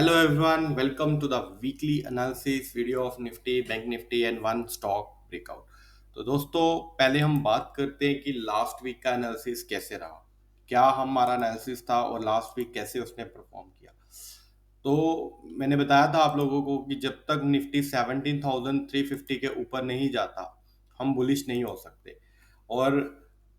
Hello everyone, welcome to the weekly analysis video of Nifty, Bank Nifty and one stock breakout। तो दोस्तों पहले हम बात करते हैं कि लास्ट वीक का एनालिसिस कैसे रहा, क्या हमारा एनालिसिस था और लास्ट वीक कैसे उसने परफॉर्म किया। तो मैंने बताया था आप लोगों को कि जब तक निफ्टी 17,350 के ऊपर नहीं जाता हम बुलिश नहीं हो सकते। और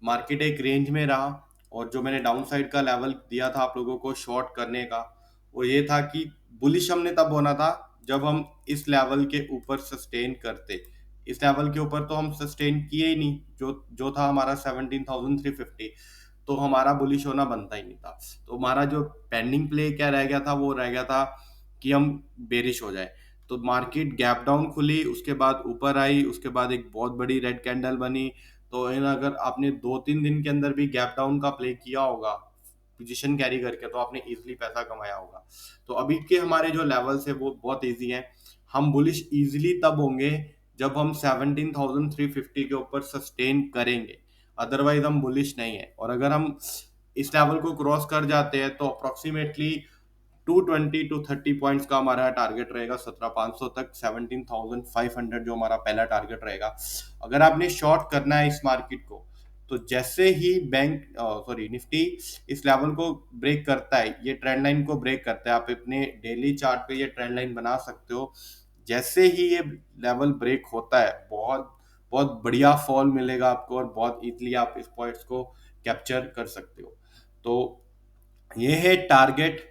मार्केट एक रेंज में रहा। और जो मैंने डाउन साइड का लेवल दिया था आप लोगों को शॉर्ट करने का, वो ये था कि बुलिश हमने तब होना था जब हम इस लेवल के ऊपर सस्टेन करते। इस लेवल के ऊपर तो हम सस्टेन किए ही नहीं, जो जो था हमारा 17,350। तो हमारा बुलिश होना बनता ही नहीं था। तो हमारा जो पेंडिंग प्ले क्या रह गया था, वो रह गया था कि हम बेरिश हो जाए। तो मार्केट गैप डाउन खुली, उसके बाद ऊपर आई, उसके बाद एक बहुत बड़ी रेड कैंडल बनी। तो इन अगर आपने 2-3 दिन के अंदर भी गैप डाउन का प्ले किया होगा पोजीशन कैरी करके, तो आपने इजीली पैसा कमाया होगा। तो अभी के हमारे जो लेवल्स है वो बहुत इजी हैं। हम बुलिश इजीली तब होंगे जब हम 17,350 के ऊपर सस्टेन करेंगे, अदरवाइज हम बुलिश नहीं है। और अगर हम इस लेवल को क्रॉस कर जाते हैं तो अप्रोक्सीमेटली 220 to 30 पॉइंट्स का हमारा टारगेट रहेगा, 17,500 तक, 17,500 जो हमारा पहला टारगेट रहेगा। अगर आपने शॉर्ट करना है इस मार्केट को, तो जैसे ही निफ्टी इस लेवल को ब्रेक करता है, ये ट्रेंड लाइन को ब्रेक करता है, आप अपने डेली चार्ट पे ये ट्रेंड लाइन बना सकते हो। जैसे ही ये लेवल ब्रेक होता है, बहुत बहुत बढ़िया फॉल मिलेगा आपको और बहुत इजीली आप इस पॉइंट्स को कैप्चर कर सकते हो। तो ये है टारगेट,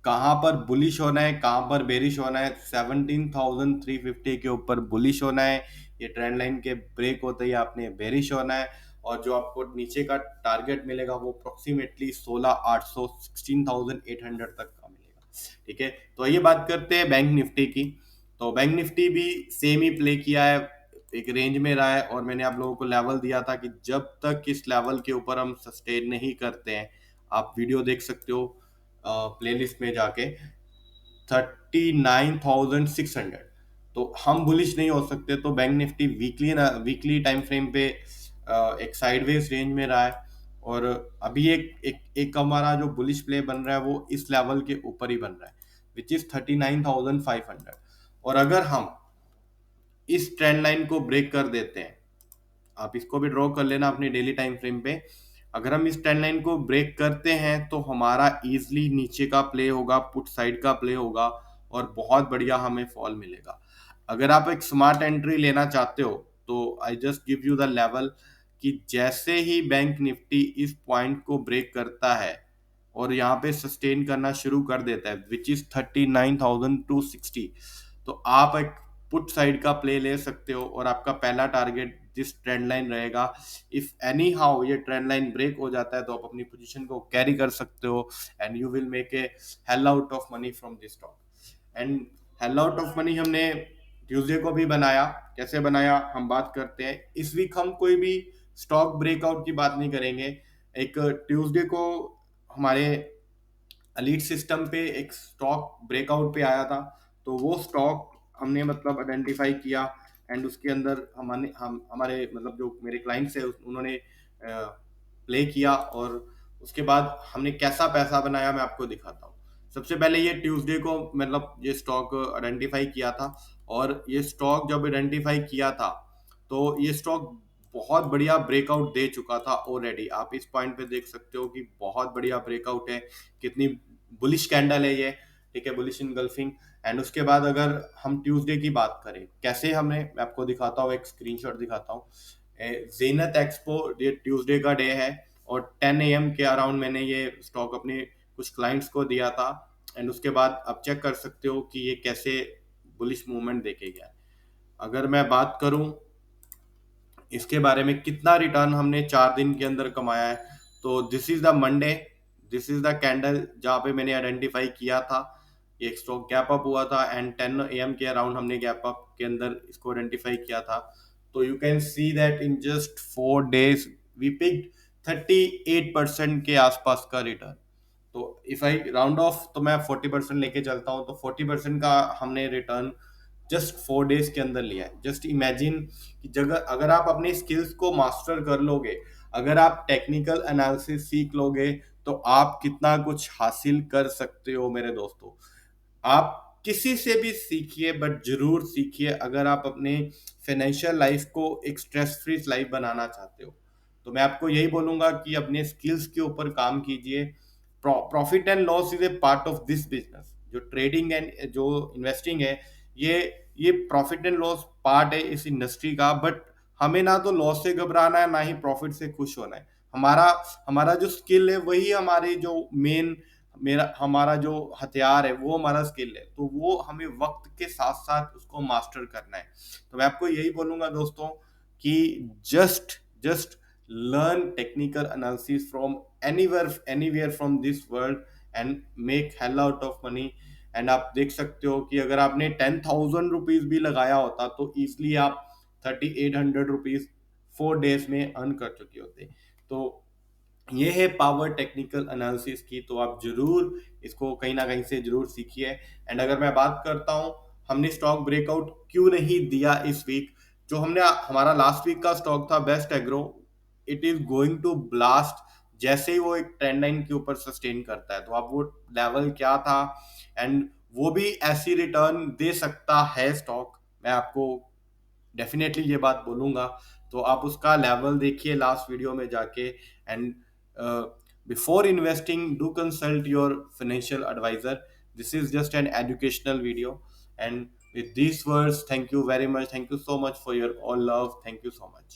कहाँ पर बुलिश होना है कहाँ पर बेरिश होना है। 17,350 के ऊपर बुलिश होना है, ये ट्रेंड लाइन के ब्रेक होते ही आपने बेरिश होना है। और जो आपको नीचे का टारगेट मिलेगा वो अप्रोक्सीमेटली 16,800 16,800 तक का मिलेगा। ठीक है, तो ये बात करते हैं बैंक निफ्टी की। तो बैंक निफ्टी भी सेम ही प्ले किया है, एक रेंज में रहा है। और मैंने आप लोगों को लेवल दिया था कि जब तक इस लेवल के ऊपर हम सस्टेन नहीं करते हैं, आप वीडियो देख सकते हो प्लेलिस्ट में जाके, 39,600। तो हम बुलिश नहीं हो सकते। तो bank Nifty weekly time frame पे एक साइडवेज रेंज में रहा है। और अभी एक हमारा जो बुलिश प्ले बन रहा है वो इस लेवल के ऊपर ही बन रहा है, विच इज 39,500। और अगर हम इस ट्रेंड लाइन को ब्रेक कर देते हैं, आप इसको भी ड्रॉ कर लेना अपनी डेली टाइम फ्रेम पे। अगर हम इस ट्रेंड लाइन को ब्रेक करते हैं तो हमारा इजीली नीचे का प्ले होगा, पुट साइड का प्ले होगा और बहुत बढ़िया हमें फॉल मिलेगा। अगर आप एक स्मार्ट एंट्री लेना चाहते हो तो I just give you the level कि जैसे ही बैंक निफ्टी इस पॉइंट को ब्रेक करता है और यहाँ पे सस्टेन करना शुरू कर देता है, विच इज 39,260, तो आप एक पुट साइड का प्ले ले सकते हो। और आपका पहला टारगेट जिस ट्रेंड लाइन रहेगा, इफ एनी हाउ ये ट्रेंड लाइन ब्रेक हो जाता है, तो आप अपनी पोजीशन को कैरी कर सकते हो and you will make a hell out of money from this stock. And hell out of money हमने ट्यूसडे को भी बनाया। कैसे बनाया हम बात करते हैं। इस वीक हम कोई भी स्टॉक ब्रेकआउट की बात नहीं करेंगे। एक ट्यूसडे को हमारे अलीट सिस्टम पे एक स्टॉक ब्रेकआउट पे आया था, तो वो स्टॉक हमने मतलब आइडेंटिफाई किया। एंड उसके अंदर हमारे मतलब जो मेरे क्लाइंट्स है उन्होंने प्ले किया। और उसके बाद हमने कैसा पैसा बनाया मैं आपको दिखाता हूँ। सबसे पहले ये ट्यूसडे को मतलब ये स्टॉक आइडेंटिफाई किया था। और ये स्टॉक जब आइडेंटिफाई किया था तो ये स्टॉक बहुत बढ़िया ब्रेकआउट दे चुका था ऑलरेडी। आप इस पॉइंट पे देख सकते हो कि बहुत बढ़िया ब्रेकआउट है, कितनी बुलिश कैंडल है ये। ठीक है, बुलिश इनगल्फिंग। एंड उसके बाद अगर हम ट्यूसडे की बात करें, कैसे हमने, मैं आपको दिखाता हूँ, एक स्क्रीनशॉट दिखाता हूँ। जेनत एक्सपो ये ट्यूसडे का डे है और 10 AM के अराउंड मैंने ये स्टॉक अपने कुछ क्लाइंट्स को दिया था। एंड उसके बाद आप चेक कर सकते हो कि ये कैसे बुलिश मूवमेंट देखे गया है। अगर मैं बात करूं इसके बारे में कितना रिटर्न हमने 4 दिन के अंदर कमाया है, तो this is the Monday, this is the candle जहाँ पे मैंने आइडेंटिफाई किया था। ये एक स्टॉक गैप अप हुआ था एंड 10 AM के अराउंड हमने गैप अप के अंदर इसको आइडेंटिफाई किया था। तो you can see that in just 4 days we picked 38% के आसपास का रिटर्न। तो इफ आई राउंड ऑफ तो मैं 40% लेके चलता हूँ, तो 40% का हमने रिटर्न जस्ट 4 days के अंदर लिया है। जस्ट इमेजिन कि जगह अगर आप अपने स्किल्स को मास्टर कर लोगे, अगर आप टेक्निकल एनालिसिस सीख लोगे, तो आप कितना कुछ हासिल कर सकते हो मेरे दोस्तों। आप किसी से भी सीखिए, बट जरूर सीखिए अगर आप अपने फाइनेंशियल लाइफ को एक स्ट्रेस फ्री लाइफ बनाना चाहते हो। तो मैं आपको यही बोलूंगा कि अपने स्किल्स के ऊपर काम कीजिए। Profit and loss is a part of this business. जो ट्रेडिंग एंड जो इन्वेस्टिंग है, ये ये प्रॉफिट एंड लॉस पार्ट है इस इंडस्ट्री का। बट हमें ना तो लॉस से घबराना है, ना ही प्रॉफिट से खुश होना है। हमारा हमारा जो स्किल है वही हमारे जो मेन मेरा हमारा जो हथियार है वो हमारा स्किल है। तो वो हमें वक्त के साथ साथ उसको मास्टर करना है। तो मैं आपको यही बोलूंगा दोस्तों कि just just learn technical analysis from anywhere from this world and make hell out of money. And आप देख सकते हो कि अगर आपने 10,000 रुपीज भी लगाया होता तो इजिली आप 3,800 रुपीज 4 डेज में अर्न कर चुके होते। तो ये है पावर टेक्निकल एनालिसिस की। तो आप जरूर इसको कहीं ना कहीं से जरूर सीखिए। एंड अगर मैं बात करता हूँ हमने स्टॉक ब्रेकआउट क्यों नहीं दिया इस वीक, जो हमने हमारा लास्ट वीक का स्टॉक था Best Agro, it is going to blast जैसे ही वो एक ट्रेंड लाइन के ऊपर सस्टेन करता है। तो आप वो लेवल क्या था, एंड वो भी ऐसी रिटर्न दे सकता है स्टॉक, मैं आपको डेफिनेटली ये बात बोलूंगा। तो आप उसका लेवल देखिए लास्ट वीडियो में जाके। And before investing do consult your financial advisor. This is just an educational video. And with these words, thank you very much, thank you so much for your all love, thank you so much।